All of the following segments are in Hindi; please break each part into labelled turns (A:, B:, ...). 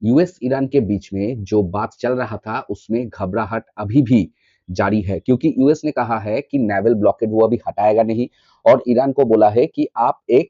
A: यूएस ईरान के बीच में जो बात चल रहा था उसमें घबराहट अभी भी जारी है, क्योंकि यूएस ने कहा है कि नेवल ब्लॉकेड वो अभी हटाएगा नहीं और ईरान को बोला है कि आप एक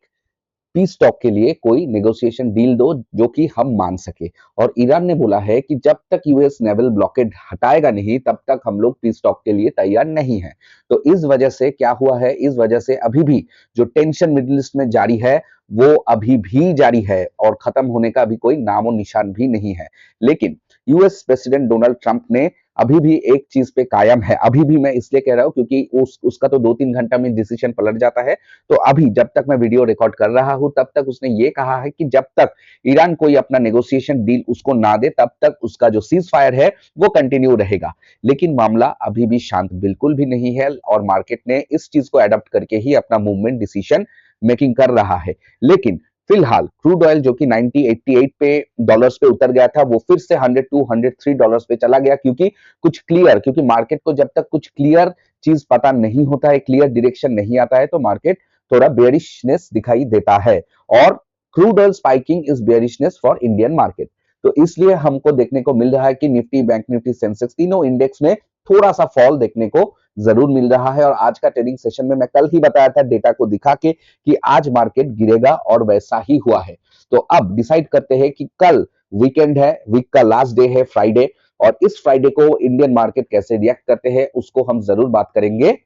A: पीस टॉक के लिए कोई नेगोशिएशन डील दो जो कि हम मान सके। और ईरान ने बोला है कि जब तक यूएस नेवल ब्लॉकेड हटाएगा नहीं तब तक हम लोग पीस टॉक के लिए तैयार नहीं है। तो इस वजह से क्या हुआ है, इस वजह से अभी भी जो टेंशन मिडिल ईस्ट में जारी है वो अभी भी जारी है और खत्म होने का अभी कोई नामो निशान भी नहीं है। लेकिन यूएस प्रेसिडेंट डोनाल्ड ट्रंप ने अभी भी एक चीज पे कायम है। अभी भी मैं इसलिए कह रहा हूं क्योंकि उसका तो 2-3 घंटा में डिसीजन पलट जाता है। तो अभी जब तक मैं वीडियो रिकॉर्ड कर रहा हूं तब तक उसने ये कहा है कि जब तक ईरान कोई अपना नेगोशिएशन डील उसको ना दे तब तक उसका जो सीज फायर है वो कंटिन्यू रहेगा। लेकिन मामला अभी भी शांत बिल्कुल भी नहीं है और मार्केट ने इस चीज को एडॉप्ट करके ही अपना मूवमेंट डिसीजन मेकिंग कर रहा है। लेकिन फिलहाल क्रूड ऑयल जो कि 90-88 पे डॉलर्स पे उतर गया था वो फिर से 100-103 डॉलर्स पे चला गया, क्योंकि मार्केट को जब तक कुछ क्लियर चीज पता नहीं होता है, क्लियर डायरेक्शन नहीं आता है तो मार्केट थोड़ा बेयरिशनेस दिखाई देता है। और crude oil spiking is bearishness for Indian market. तो इसलिए हमको देखने को मिल रहा है कि निफ्टी, बैंक निफ्टी, सेंसेक्स तीनों इंडेक्स में थोड़ा सा फॉल देखने को जरूर मिल रहा है। और आज का ट्रेडिंग सेशन में मैं कल ही बताया था डेटा को दिखा के कि आज मार्केट गिरेगा और वैसा ही हुआ है। तो अब डिसाइड करते हैं कि कल वीकेंड है, वीक का लास्ट डे है फ्राइडे, और इस फ्राइडे को इंडियन मार्केट कैसे रिएक्ट करते हैं उसको हम जरूर बात करेंगे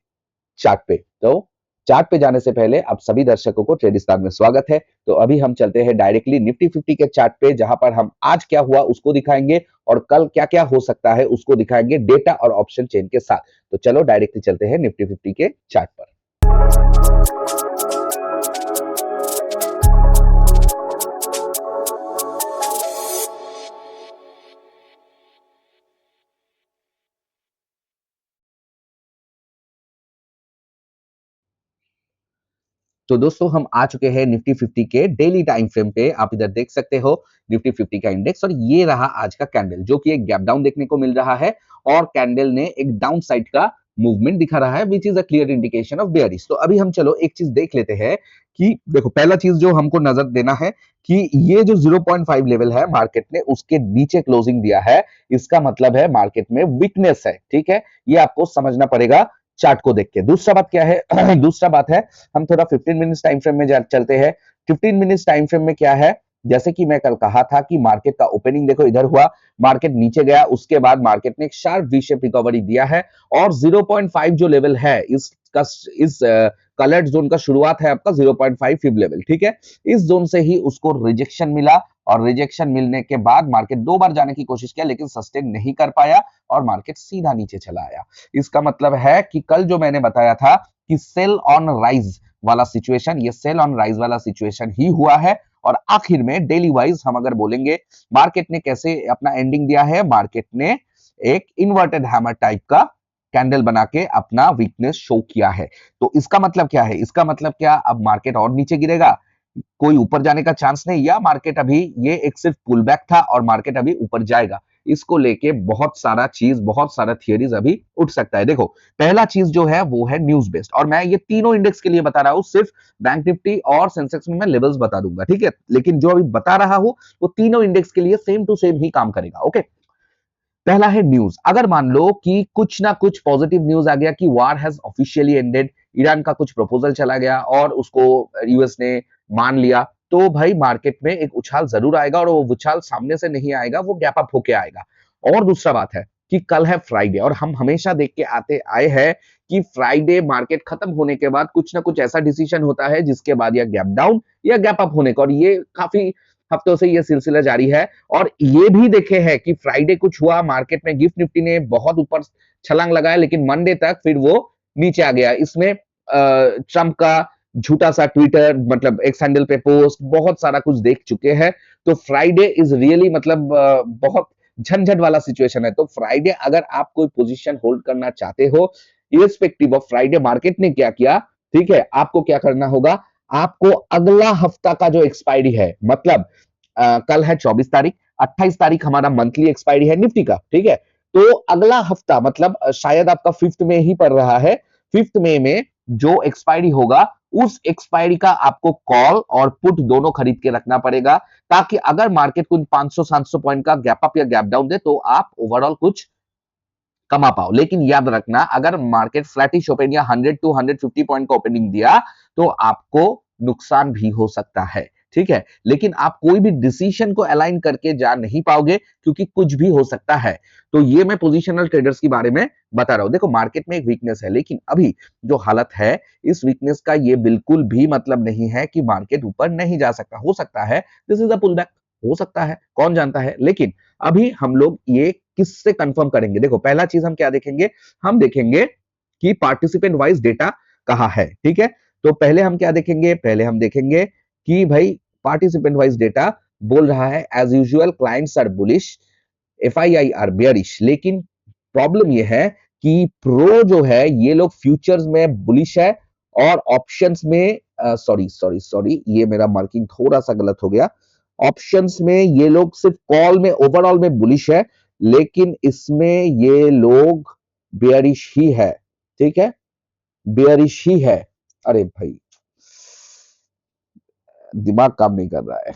A: चार्ट पे। तो चार्ट पे जाने से पहले आप सभी दर्शकों को ट्रेडिस्तान में स्वागत है। तो अभी हम चलते हैं डायरेक्टली निफ्टी 50 के चार्ट पे, जहां पर हम आज क्या हुआ उसको दिखाएंगे और कल क्या क्या हो सकता है उसको दिखाएंगे डेटा और ऑप्शन चेन के साथ। तो चलो डायरेक्टली चलते हैं निफ्टी 50 के चार्ट पर। तो दोस्तों हम आ चुके हैं निफ्टी 50 के डेली टाइम फ्रेम पे। आप इधर देख सकते हो निफ्टी 50 का इंडेक्स, और ये रहा आज का कैंडल जो कि एक गैप डाउन देखने को मिल रहा है और कैंडल ने एक डाउन साइड का मूवमेंट दिखा रहा है which is a clear indication of bearish. तो अभी हम चलो एक चीज देख लेते हैं कि देखो, पहला चीज जो हमको नजर देना है कि ये जो 0.5 लेवल है मार्केट ने उसके नीचे क्लोजिंग दिया है, इसका मतलब है मार्केट में वीकनेस है। ठीक है, ये आपको समझना पड़ेगा चार्ट को देख के। दूसरा बात क्या है दूसरा बात है, हम थोड़ा 15 मिनट्स टाइम फ्रेम में चलते हैं। 15 मिनट्स टाइम फ्रेम में क्या है, जैसे कि मैं कल कहा था कि मार्केट का ओपनिंग देखो इधर हुआ, मार्केट नीचे गया, उसके बाद मार्केट ने एक शार्प वी शेप रिकवरी दिया है और 0.5 जो लेवल है इसका, इस कलर्ड जोन का शुरुआत है आपका 0.5 फिब लेवल। ठीक है, इस जोन से ही उसको रिजेक्शन मिला और रिजेक्शन मिलने के बाद मार्केट 2 बार जाने की कोशिश किया लेकिन सस्टेन नहीं कर पाया और मार्केट सीधा नीचे चला आया। इसका मतलब है कि कल जो मैंने बताया था कि सेल ऑन राइज वाला सिचुएशन, ये सेल ऑन राइज वाला सिचुएशन ही हुआ है। और आखिर में डेली वाइज हम अगर बोलेंगे मार्केट ने कैसे अपना एंडिंग दिया है, मार्केट ने एक इन्वर्टेड हैमर टाइप का कैंडल बना के अपना वीकनेस शो किया है। तो इसका मतलब क्या है, इसका मतलब क्या, अब मार्केट और नीचे गिरेगा, कोई ऊपर जाने का चांस नहीं, या मार्केट अभी ये एक सिर्फ पुल बैक था और मार्केट अभी ऊपर जाएगा, इसको लेके बहुत सारा थियरीज अभी उठ सकता है। देखो, पहला चीज जो है वो है न्यूज बेस्ड, और मैं ये तीनों इंडेक्स के लिए बता रहा हूं, सिर्फ बैंक निफ्टी और सेंसेक्स में मैं लेवल्स बता दूंगा। ठीक है, लेकिन जो अभी बता रहा हूं वो तीनों इंडेक्स के लिए सेम टू सेम ही काम करेगा। ओके, पहला है न्यूज। अगर मान लो कि कुछ ना कुछ पॉजिटिव न्यूज आ गया कि वार हैज ऑफिशियली एंडेड, ईरान का कुछ प्रपोजल चला गया और उसको यूएस ने मान लिया, तो भाई मार्केट में एक उछाल जरूर आएगा और वो उछाल सामने से नहीं आएगा, वो गैप अप होके आएगा। और दूसरा बात है कि कल है फ्राइडे और हम हमेशा देख के आते आए हैं कि फ्राइडे मार्केट खत्म होने के बाद कुछ ना कुछ ऐसा डिसीजन होता है जिसके बाद या गैप डाउन या गैप अप होने का, और ये काफी हफ्तों से ये सिलसिला जारी है। और ये भी देखे है कि फ्राइडे कुछ हुआ मार्केट में, गिफ्ट निफ्टी ने बहुत ऊपर छलांग लगाया लेकिन मंडे तक फिर वो नीचे आ गया। इसमें ट्रंप का झूठा सा ट्विटर, मतलब एक सैंडल पे पोस्ट, बहुत सारा कुछ देख चुके हैं। तो फ्राइडे इज रियली मतलब बहुत झंझट वाला सिचुएशन है। तो फ्राइडे अगर आप कोई पोजीशन होल्ड करना चाहते हो, इर्रिस्पेक्टिव ऑफ फ्राइडे मार्केट ने क्या किया, ठीक है, आपको क्या करना होगा, आपको अगला हफ्ता का जो एक्सपायरी है, मतलब कल है 24 तारीख, 28 तारीख हमारा मंथली एक्सपायरी है निफ्टी का। ठीक है, तो अगला हफ्ता मतलब शायद आपका 5th में ही पड़ रहा है, 5th मई में जो एक्सपायरी होगा उस एक्सपायरी का आपको कॉल और पुट दोनों खरीद के रखना पड़ेगा, ताकि अगर मार्केट कुछ 500-700 पॉइंट का गैप अप या गैप डाउन दे तो आप ओवरऑल कुछ कमा पाओ। लेकिन याद रखना, अगर मार्केट फ्लैटिश ओपन या 100 टू 150 पॉइंट का ओपनिंग दिया तो आपको नुकसान भी हो सकता है, ठीक है। लेकिन आप कोई भी डिसीजन को अलाइन करके जा नहीं पाओगे, क्योंकि कुछ भी हो सकता है। तो ये मैं पोजिशनल ट्रेडर्स के बारे में बता रहा हूं। देखो, मार्केट में एक वीकनेस है, लेकिन अभी जो हालत है, इस वीकनेस का ये बिल्कुल भी मतलब नहीं है कि मार्केट ऊपर नहीं जा सकता। हो सकता है this is a pullback, हो सकता है, कौन जानता है। लेकिन अभी हम लोग ये किससे कंफर्म करेंगे? देखो, पहला चीज हम क्या देखेंगे, हम देखेंगे कि पार्टिसिपेंट वाइज डेटा कहां है, ठीक है। तो पहले हम क्या देखेंगे, पहले हम देखेंगे कि भाई पार्टिसिपेंट वाइज डेटा बोल रहा है as usual clients are bullish, FII are bearish. लेकिन प्रॉब्लम ये है कि प्रो जो है ये लोग फ्यूचर्स में बुलिश है और ऑप्शंस में सॉरी सॉरी सॉरी, ये मेरा मार्किंग थोड़ा सा गलत हो गया। ऑप्शंस में ये लोग सिर्फ कॉल में ओवरऑल में बुलिश है, लेकिन इसमें ये लोग बेयरिश ही है, ठीक है, बेयरिश ही है। अरे भाई, दिमाग काम नहीं कर रहा है।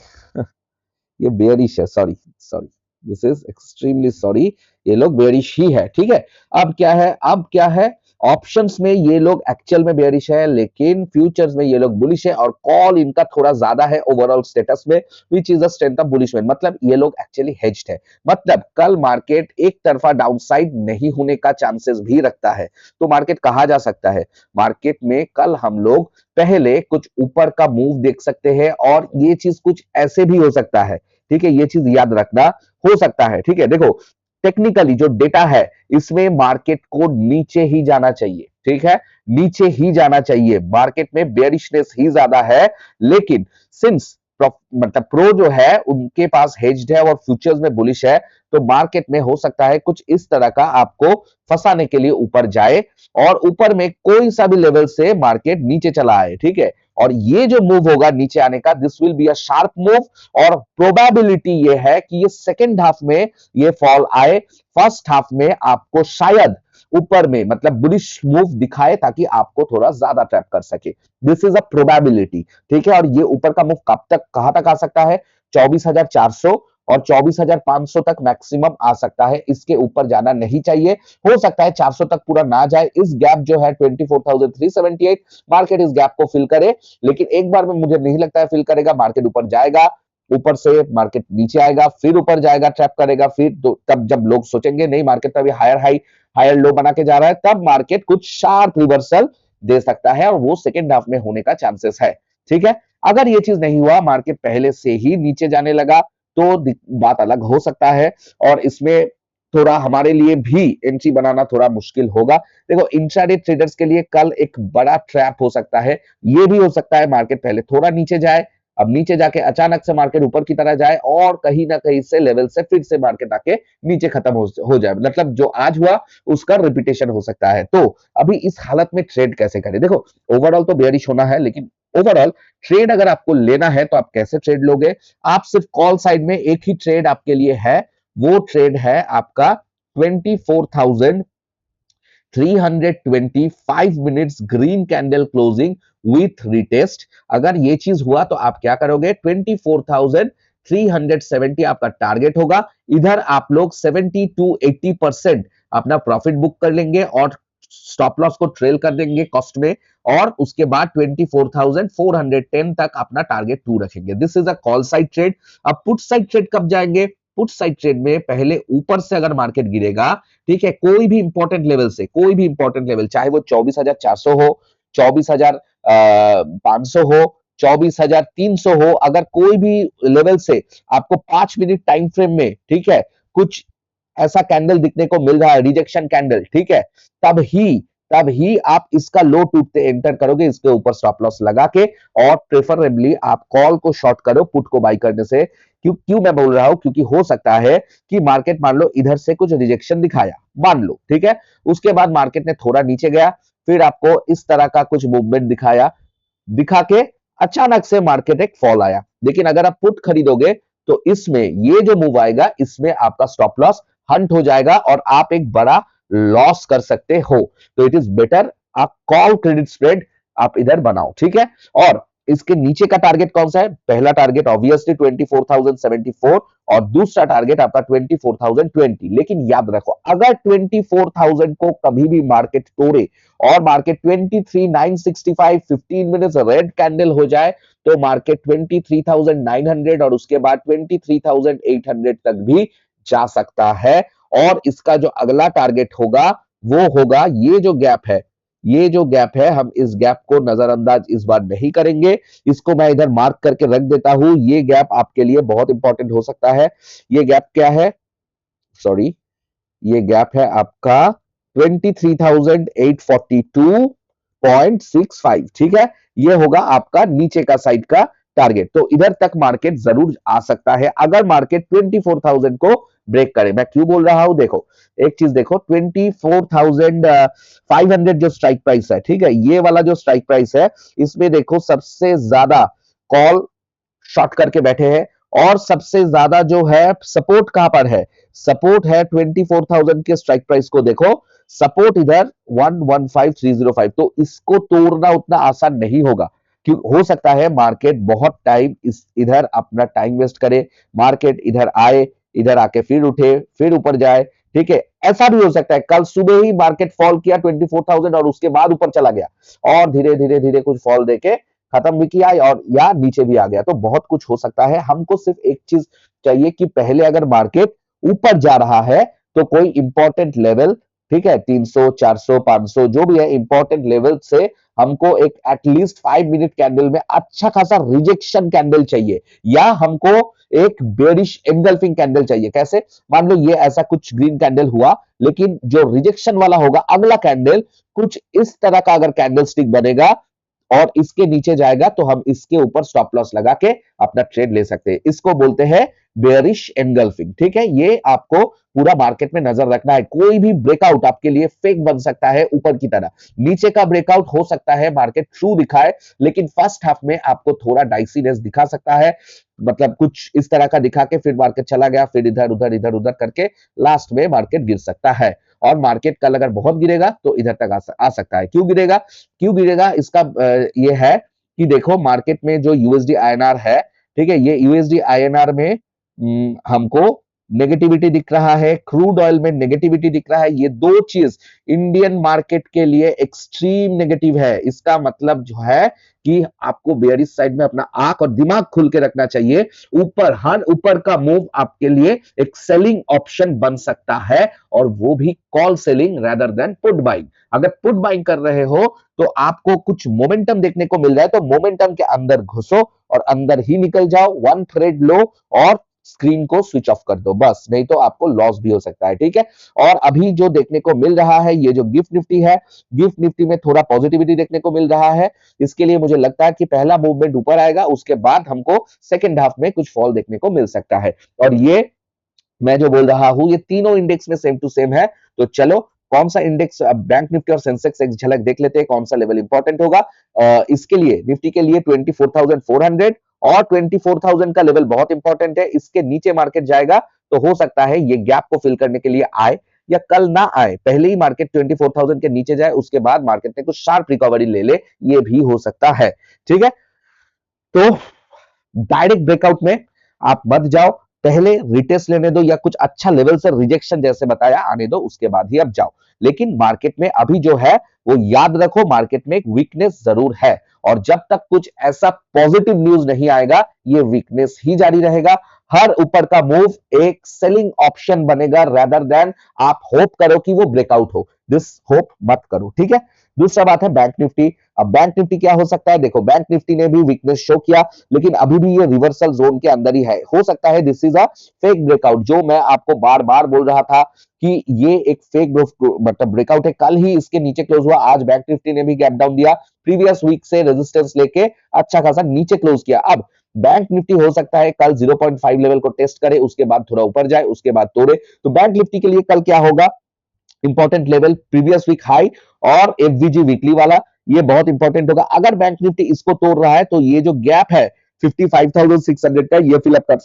A: ये बेयरिश है, sorry sorry, this is extremely sorry, ये लोग बेयरिश ही है, ठीक है। अब क्या है, अब क्या है, ऑप्शंस में ये लोग एक्चुअल में बेयरिश है, लेकिन फ्यूचर्स में ये लोग बुलिश है और कॉल इनका थोड़ा ज्यादा है ओवरऑल स्टेटस में, which is the strength of bullish man. मतलब ये लोग एक्चुअली हेज्ड है। मतलब कल मार्केट एक तरफा डाउनसाइड नहीं होने का चांसेस भी रखता है। तो मार्केट कहा जा सकता है, मार्केट में कल हम लोग पहले कुछ ऊपर का मूव देख सकते हैं, और ये चीज कुछ ऐसे भी हो सकता है, ठीक है। ये चीज याद रखना, हो सकता है, ठीक है। देखो, टेक्निकली जो डेटा है इसमें मार्केट को नीचे ही जाना चाहिए, ठीक है, नीचे ही जाना चाहिए। मार्केट में बेयरिशनेस ही ज्यादा है, लेकिन सिंस मतलब प्रो जो है उनके पास हेज्ड है और फ्यूचर्स में बुलिश है, तो मार्केट में हो सकता है कुछ इस तरह का आपको फंसाने के लिए ऊपर जाए और ऊपर में कोई सा भी लेवल से मार्केट नीचे चला आए, ठीक है। और ये जो मूव होगा नीचे आने का, this will be a sharp move, और प्रोबेबिलिटी ये है कि ये सेकेंड हाफ में ये फॉल आए, फर्स्ट हाफ में आपको शायद ऊपर में मतलब बुलिश मूव दिखाए, ताकि आपको थोड़ा ज्यादा ट्रैप कर सके। दिस इज अ प्रोबेबिलिटी, ठीक है। और ये ऊपर का मूव कब तक, कहां तक आ सकता है? 24,400 और 24,500 तक मैक्सिमम आ सकता है, इसके ऊपर जाना नहीं चाहिए। हो सकता है 400 तक पूरा ना जाए। इस गैप जो है 24,378, मार्केट इस गैप को फिल करे, लेकिन एक बार में मुझे नहीं लगता है फिल करेगा। मार्केट ऊपर जाएगा, ऊपर से मार्केट नीचे आएगा, फिर ऊपर जाएगा, ट्रैप करेगा, फिर तो तब जब लोग सोचेंगे नहीं मार्केट तो अभी हायर हाई हायर लो बना के जा रहा है, तब मार्केट कुछ शार्प रिवर्सल दे सकता है, और वो सेकेंड हाफ में होने का चांसेस है, ठीक है। अगर ये चीज नहीं हुआ, मार्केट पहले से ही नीचे जाने लगा, तो बात अलग हो सकता है, और इसमें थोड़ा हमारे लिए भी एंट्री बनाना थोड़ा मुश्किल होगा। देखो, इंट्राडे ट्रेडर्स के लिए कल एक बड़ा ट्रैप हो सकता है। ये भी हो सकता है मार्केट पहले थोड़ा नीचे जाए, अब नीचे जाके अचानक से मार्केट ऊपर की तरह जाए, और कहीं ना कहीं से लेवल से फिर से मार्केट आके नीचे खत्म हो जाए। मतलब जो आज हुआ उसका रिपीटेशन हो सकता है। तो अभी इस हालत में ट्रेड कैसे करें? देखो, ओवरऑल तो बेयरिश होना है, लेकिन ओवरऑल ट्रेड अगर आपको लेना है तो आप कैसे ट्रेड लोगे? आप सिर्फ कॉल साइड में एक ही ट्रेड आपके लिए है, वो ट्रेड है आपका 24,325 minutes green candle closing with retest. अगर ये चीज हुआ तो आप क्या करोगे? 24,370 आपका टारगेट होगा। इधर आप लोग 70 टू 80% अपना प्रॉफिट बुक कर लेंगे और स्टॉप लॉस को ट्रेल कर देंगे कॉस्ट में, और उसके बाद 24,410 तक अपना टारगेट 2 रखेंगे। This is a call side trade. अब पुट साइड ट्रेड कब जाएंगे? पुट साइड ट्रेड में पहले ऊपर से अगर मार्केट गिरेगा, ठीक है, कोई भी इंपॉर्टेंट लेवल से, कोई भी इंपॉर्टेंट लेवल, चाहे वो 24,400 हो, 24,500 हो, 24,300 हो, अगर कोई भी लेवल से आपको 5 मिनट टाइम फ्रेम में, ठीक है, कुछ ऐसा कैंडल दिखने को मिल रहा है, रिजेक्शन कैंडल, ठीक है, तब ही आप इसका लो टूटते एंटर करोगे, इसके ऊपर स्टॉप लॉस लगा के, और प्रेफरेबली आप कॉल को शॉर्ट करो पुट को बाई करने से। क्यों मैं बोल रहा हूं? क्योंकि हो सकता है कि मार्केट मान लो इधर से कुछ रिजेक्शन दिखाया, मान लो, ठीक है, उसके बाद मार्केट ने थोड़ा नीचे गया, फिर आपको इस तरह का कुछ मूवमेंट दिखाया, दिखा के अचानक से मार्केट एक फॉल आया। लेकिन अगर आप पुट खरीदोगे तो इसमें ये जो मूव आएगा, इसमें आपका स्टॉप लॉस हंट हो जाएगा और आप एक बड़ा लॉस कर सकते हो। तो इट इज बेटर आप कॉल क्रेडिट स्प्रेड आप इधर बनाओ, ठीक है। और इसके नीचे का टारगेट कौन सा है? पहला टारगेट ऑब्वियसली 24,074 और दूसरा टारगेट आपका 24,020। लेकिन याद रखो, अगर 24,000 को कभी भी मार्केट तोड़े और मार्केट 23,965 15 मिनट्स रेड कैंडल हो जाए तो मार्केट 23,900 और उसके बाद 23,800 तक भी जा सकता है। और इसका जो अगला टारगेट होगा वो होगा ये जो गैप है, ये जो गैप है, हम इस गैप को नजरअंदाज इस बार नहीं करेंगे। इसको मैं इधर मार्क करके रख देता हूं। ये गैप आपके लिए बहुत इंपॉर्टेंट हो सकता है। ये गैप क्या है? सॉरी, ये गैप है आपका 23,842.65, ठीक है। ये होगा आपका नीचे का साइड का टारगेट। तो इधर तक मार्केट जरूर आ सकता है अगर मार्केट 24,000 को ब्रेक करे। मैं क्यों बोल रहा हूं? देखो, एक चीज देखो, 24,500 जो स्ट्राइक प्राइस है, ठीक है, ये वाला जो स्ट्राइक प्राइस है, इसमें देखो सबसे ज्यादा कॉल शॉर्ट करके बैठे हैं। और सबसे ज्यादा जो है सपोर्ट कहां पर है? सपोर्ट है 24,000 के स्ट्राइक प्राइस को देखो, सपोर्ट इधर 115,305। तो इसको तोड़ना उतना आसान नहीं होगा। क्यों? हो सकता है मार्केट बहुत टाइम इस इधर अपना टाइम वेस्ट करे, मार्केट इधर आए, इधर आके फिर उठे, फिर ऊपर जाए, ठीक है। ऐसा भी हो सकता है कल सुबह ही मार्केट फॉल किया 24,000 और उसके बाद ऊपर चला गया और धीरे धीरे धीरे कुछ फॉल देके खत्म भी किया और या नीचे भी आ गया। तो बहुत कुछ हो सकता है। हमको सिर्फ एक चीज चाहिए कि पहले अगर मार्केट ऊपर जा रहा है तो कोई इंपॉर्टेंट लेवल, ठीक है, 300 400 500 जो भी है इंपॉर्टेंट लेवल से हमको एक एटलीस्ट 5 मिनट कैंडल में अच्छा खासा रिजेक्शन कैंडल चाहिए या हमको एक बेरिश एंगल्फिंग कैंडल चाहिए। कैसे? मान लो ये ऐसा कुछ ग्रीन कैंडल हुआ, लेकिन जो रिजेक्शन वाला होगा अगला कैंडल कुछ इस तरह का अगर कैंडल स्टिक बनेगा और इसके नीचे जाएगा तो हम इसके ऊपर स्टॉप लॉस लगा के अपना ट्रेड ले सकते हैं। इसको बोलते हैं बेयरिश एंगल्फिंग, ठीक है। ये आपको पूरा मार्केट में नजर रखना है। कोई भी ब्रेकआउट आपके लिए फेक बन सकता है ऊपर की तरह, नीचे का ब्रेकआउट हो सकता है मार्केट ट्रू दिखाए, लेकिन फर्स्ट हाफ में आपको थोड़ा डाइसीनेस दिखा सकता है। मतलब कुछ इस तरह का दिखा के फिर मार्केट चला गया, फिर इधर उधर करके लास्ट में मार्केट गिर सकता है। और मार्केट कल अगर बहुत गिरेगा तो इधर तक आ सकता है। क्यों गिरेगा? क्यों गिरेगा इसका ये है कि देखो मार्केट में जो यूएसडी आईएनआर है, ठीक है, ये यूएसडी आईएनआर में हमको नेगेटिविटी दिख रहा है, क्रूड ऑयल में नेगेटिविटी दिख रहा है। ये दो चीज इंडियन मार्केट के लिए एक्सट्रीम नेगेटिव है। इसका मतलब जो है कि आपको बेयरिश साइड में अपना आंख और दिमाग खुल के रखना चाहिए। ऊपर, हर ऊपर का मूव आपके लिए एक सेलिंग ऑप्शन बन सकता है और वो भी call selling rather than put buying. अगर पुट बाइंग कर रहे हो तो आपको कुछ मोमेंटम देखने को मिल रहा है तो मोमेंटम के अंदर घुसो और अंदर ही निकल जाओ, वन थ्रेड लो और स्क्रीन को स्विच ऑफ कर दो बस, नहीं तो आपको लॉस भी हो सकता है, ठीक है। और अभी जो देखने को मिल रहा है ये जो गिफ्ट निफ्टी है, गिफ्ट निफ्टी में थोड़ा पॉजिटिविटी देखने को मिल रहा है। इसके लिए मुझे लगता है कि पहला मूवमेंट ऊपर आएगा, उसके बाद हमको सेकेंड हाफ में कुछ फॉल देखने को मिल सकता है। और ये मैं जो बोल रहा हूं ये तीनों इंडेक्स में सेम टू सेम है। तो चलो कौन सा इंडेक्स, बैंक निफ्टी और सेंसेक्स एक झलक देख लेते हैं कौन सा लेवल इंपॉर्टेंट होगा। इसके लिए निफ्टी के लिए 24,400 और 24,000 का लेवल बहुत इंपॉर्टेंट है। इसके नीचे मार्केट जाएगा तो हो सकता है ये गैप को फिल करने के लिए आए या कल ना आए, पहले ही मार्केट 24,000 के नीचे जाए, उसके बाद मार्केट में कुछ शार्प रिकवरी ले ले, ये भी हो सकता है, ठीक है। तो डायरेक्ट ब्रेकआउट में आप मत जाओ, पहले रिटेस्ट लेने दो या कुछ अच्छा लेवल से रिजेक्शन जैसे बताया आने दो, उसके बाद ही अब जाओ। लेकिन मार्केट में अभी जो है वो याद रखो, मार्केट में एक वीकनेस जरूर है और जब तक कुछ ऐसा पॉजिटिव न्यूज नहीं आएगा ये वीकनेस ही जारी रहेगा। हर ऊपर का मूव एक सेलिंग ऑप्शन बनेगा रेदर देन आप होप करो कि वो ब्रेकआउट हो। दिस होप मत करो, ठीक है। दूसरा बात है बैंक निफ्टी। अब बैंक निफ्टी क्या हो सकता है? देखो बैंक निफ्टी ने भी वीकनेस शो किया लेकिन अभी भी ये रिवर्सल जोन के अंदर ही है। हो सकता है this is a fake breakout, जो मैं आपको बार बार बोल रहा था कि ये एक फेक मतलब ब्रेकआउट है। कल ही इसके नीचे क्लोज हुआ, आज बैंक निफ्टी ने भी गैप डाउन दिया, प्रीवियस वीक से रेजिस्टेंस लेके अच्छा खासा नीचे क्लोज किया। अब बैंक निफ्टी हो सकता है कल 0.5 लेवल को टेस्ट करे, उसके बाद थोड़ा ऊपर जाए, उसके बाद तोड़े। तो बैंक निफ्टी के लिए कल क्या होगा? Important level previous week high और एफवीजी वीकली वाला, ये बहुत इंपॉर्टेंट होगा। अगर बैंक निफ्टी इसको तोड़ रहा है तो ये जो गैप है 55,600 का, ये फिलअप कर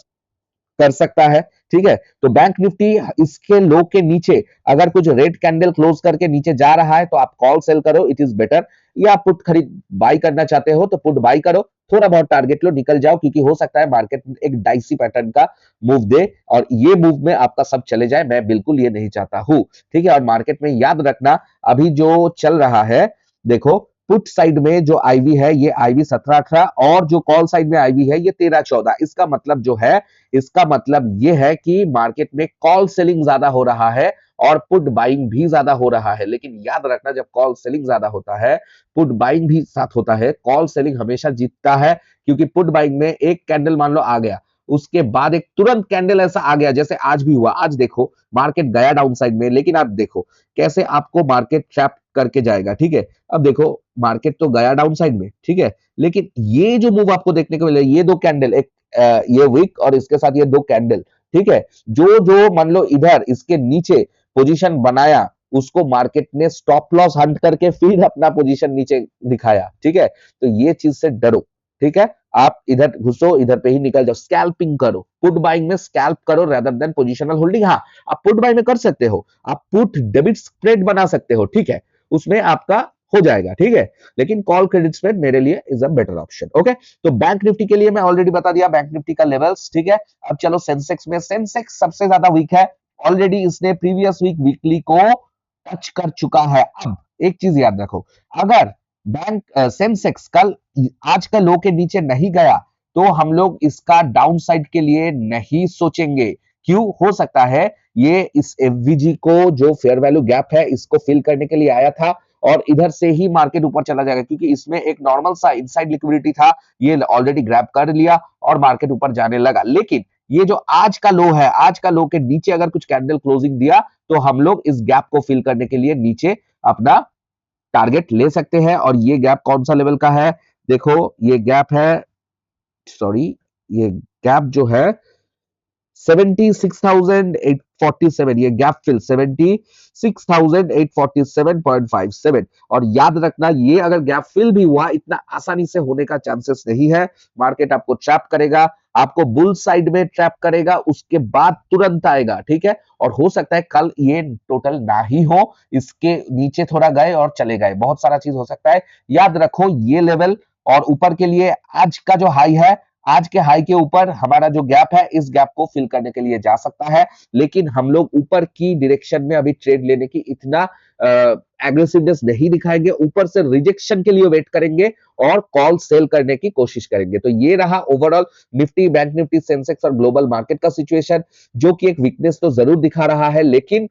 A: कर सकता है। ठीक है, तो बैंक निफ्टी इसके लो के नीचे अगर कुछ रेड कैंडल क्लोज करके नीचे जा रहा है तो आप कॉल सेल करो, इट इज बेटर। या पुट खरीद बाई करना चाहते हो तो पुट बाई करो, थोड़ा बहुत टारगेट लो, निकल जाओ, क्योंकि हो सकता है मार्केट एक डाइसी पैटर्न का मूव दे और ये मूव में आपका सब चले जाए, मैं बिल्कुल ये नहीं चाहता हूं। ठीक है, और मार्केट में याद रखना अभी जो चल रहा है, देखो पुट साइड में जो आईवी है ये आईवी 17-18 और जो कॉल साइड में आईवी है ये 13-14। इसका मतलब जो है, इसका मतलब ये है कि मार्केट में कॉल सेलिंग ज्यादा हो रहा है और पुट बाइंग भी ज्यादा हो रहा है। लेकिन याद रखना जब कॉल सेलिंग ज्यादा होता है, पुट बाइंग भी साथ होता है, कॉल सेलिंग हमेशा जीतता है, क्योंकि पुट बाइंग में एक कैंडल मान लो आ गया, उसके बाद एक तुरंत कैंडल ऐसा आ गया जैसे आज भी हुआ। आज देखो मार्केट गया डाउन साइड में, लेकिन आप देखो कैसे आपको मार्केट ट्रैप करके जाएगा। ठीक है, अब देखो मार्केट तो गया डाउन साइड में, ठीक है, लेकिन ये जो मूव आपको देखने को मिले, ये दो कैंडल, एक ये विक और इसके साथ ये दो कैंडल, ठीक है, जो जो मान लो इधर इसके नीचे पोजीशन बनाया, उसको मार्केट ने स्टॉप लॉस हंट करके फिर अपना पोजीशन नीचे दिखाया। ठीक है, तो ये चीज से डरो। ठीक है, आप इधर घुसो, इधर पे ही निकल जाओ, स्कैल्पिंग करो, पुट बाइंग में स्कैल्प करो रेदर देन पोजिशनल होल्डिंग। हाँ, आप पुट बाइंग में कर सकते हो, आप पुट डेबिट स्प्रेड बना सकते हो, ठीक है, उसमें आपका हो जाएगा। ठीक है, लेकिन कॉल क्रेडिट स्प्रेड मेरे लिए is a better option. Okay, तो बैंक निफ्टी के लिए मैं ऑलरेडी बता दिया बैंक निफ्टी का लेवल्स। ठीक है, अब चलो सेंसेक्स में। सेंसेक्स सबसे ज्यादा वीक है, ऑलरेडी इसने प्रीवियस वीक वीकली को टच कर चुका है। अब एक चीज याद रखो, अगर बैंक सेंसेक्स कल आज का लो के नीचे नहीं गया तो हम लोग इसका डाउन साइड के लिए नहीं सोचेंगे। क्यों? हो सकता है ये इस एफवीजी को जो फेयर वैल्यू गैप है इसको फिल करने के लिए आया था और इधर से ही मार्केट ऊपर चला जाएगा, क्योंकि इसमें एक नॉर्मल सा इनसाइड लिक्विडिटी था, ये ऑलरेडी ग्रैब कर लिया और मार्केट ऊपर जाने लगा। लेकिन ये जो आज का लो है, आज का लो के नीचे अगर कुछ कैंडल क्लोजिंग दिया तो हम लोग इस गैप को फिल करने के लिए नीचे अपना टारगेट ले सकते हैं। और ये गैप कौन सा लेवल का है? देखो ये गैप है, सॉरी, ये गैप जो है 76,847, ये गैप फिल 76,847.57। और याद रखना ये अगर गैप फिल भी हुआ, इतना आसानी से होने का चांसेस नहीं है। मार्केट आपको ट्रैप करेगा, आपको बुल साइड में ट्रैप करेगा, उसके बाद तुरंत आएगा। ठीक है, और हो सकता है कल ये टोटल ना ही हो, इसके नीचे थोड़ा गए और चले गए, बहुत सारा चीज हो सकता है। याद रखो ये लेवल और ऊपर के लिए आज का जो हाई है, आज के हाई के ऊपर हमारा जो गैप है, इस गैप को फिल करने के लिए जा सकता है। लेकिन हम लोग ऊपर की डायरेक्शन में अभी ट्रेड लेने की इतना एग्रेसिवनेस नहीं दिखाएंगे, ऊपर से रिजेक्शन के लिए वेट करेंगे और कॉल सेल करने की कोशिश करेंगे। तो ये रहा overall Nifty, Bank Nifty, Sensex और ग्लोबल मार्केट का सिचुएशन, जो कि एक वीकनेस तो जरूर दिखा रहा है। लेकिन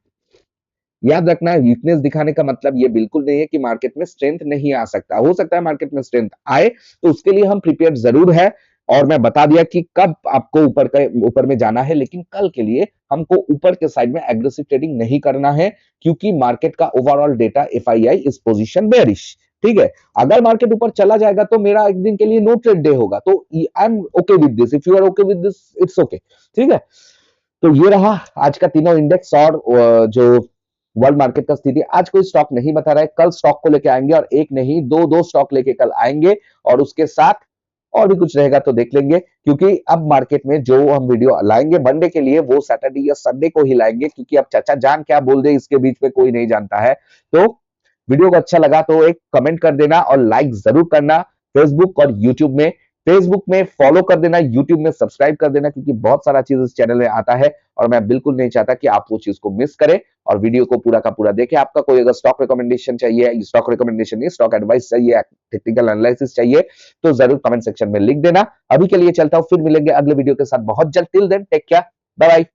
A: याद रखना है, वीकनेस दिखाने का मतलब ये बिल्कुल नहीं है कि मार्केट में स्ट्रेंथ नहीं आ सकता। हो सकता है मार्केट में स्ट्रेंथ आए, तो उसके लिए हम प्रिपेयर जरूर है। और मैं बता दिया कि कब आपको ऊपर में जाना है, लेकिन कल के लिए हमको ऊपर के साइड में एग्रेसिव ट्रेडिंग नहीं करना है, क्योंकि मार्केट का ओवरऑल डेटा एफआईआई इस पोजीशन बेरिश। ठीक है, अगर मार्केट ऊपर चला जाएगा तो मेरा एक दिन के लिए नो ट्रेड डे होगा, तो I am okay with this, if you are okay with this it's okay. ठीक है, तो ये रहा आज का तीनों इंडेक्स और जो वर्ल्ड मार्केट का स्थिति। आज कोई स्टॉक नहीं बता रहा है, कल स्टॉक को लेके आएंगे और एक नहीं दो दो स्टॉक लेके कल आएंगे, और उसके साथ और भी कुछ रहेगा तो देख लेंगे। क्योंकि अब मार्केट में जो हम वीडियो लाएंगे मंडे के लिए, वो सैटरडे या संडे को ही लाएंगे, क्योंकि अब चाचा जान क्या बोल दे इसके बीच में कोई नहीं जानता है। तो वीडियो को अच्छा लगा तो एक कमेंट कर देना और लाइक जरूर करना। फेसबुक और यूट्यूब में, फेसबुक में फॉलो कर देना, यूट्यूब में सब्सक्राइब कर देना, क्योंकि बहुत सारा चीज इस चैनल में आता है और मैं बिल्कुल नहीं चाहता कि आप वो चीज को मिस करें। और वीडियो को पूरा का पूरा देखें। आपका कोई अगर स्टॉक रिकमेंडेशन चाहिए, स्टॉक रिकमेंडेशन नहीं, स्टॉक एडवाइस चाहिए, टेक्निकल एनालिसिस चाहिए, तो जरूर कमेंट सेक्शन में लिख देना। अभी के लिए चलता हूं, फिर मिलेंगे अगले वीडियो के साथ बहुत जल्द। Till then take care, bye bye.